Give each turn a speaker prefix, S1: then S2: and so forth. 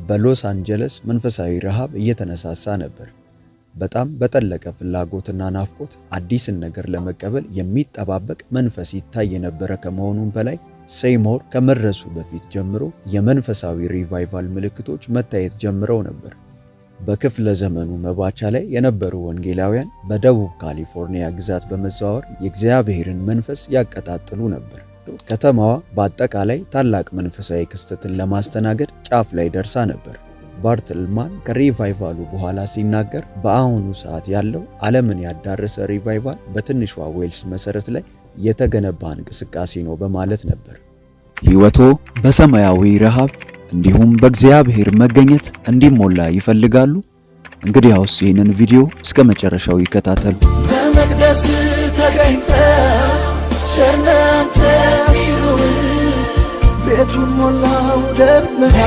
S1: በሎስ አንጀለስ መንፈሳዊ ረሃብ እየተነሳሳ ነበር። በጣም በጠለቀ ፍላጎትና ናፍቆት አዲስን ነገር ለመቀበል የሚጠባበቅ መንፈስ ይታይ የነበረ ከመሆኑም በላይ ሴይሞር ከመድረሱ በፊት ጀምሮ የመንፈሳዊ ሪቫይቫል ምልክቶች መታየት ጀምረው ነበር። በክፍለ ዘመኑ መባቻ ላይ የነበሩ ወንጌላውያን በደቡብ ካሊፎርኒያ ግዛት በመዘዋወር የእግዚአብሔርን መንፈስ ያቀጣጥሉ ነበር። ከተማዋ በአጠቃላይ ታላቅ መንፈሳዊ ክስተትን ለማስተናገድ ጫፍ ላይ ደርሳ ነበር። ባርትልማን ከሪቫይቫሉ በኋላ ሲናገር በአሁኑ ሰዓት ያለው ዓለምን ያዳረሰ ሪቫይቫል በትንሿ ዌልስ መሰረት ላይ የተገነባ እንቅስቃሴ ነው በማለት ነበር።
S2: ሕይወቶ በሰማያዊ ረሃብ እንዲሁም በእግዚአብሔር መገኘት እንዲሞላ ይፈልጋሉ? እንግዲያውስ ይህንን ቪዲዮ እስከ መጨረሻው ይከታተሉ።
S3: በመቅደስ ተገኝተ ቸርነንተ ሲሉ ቤቱን ሞላው ደመና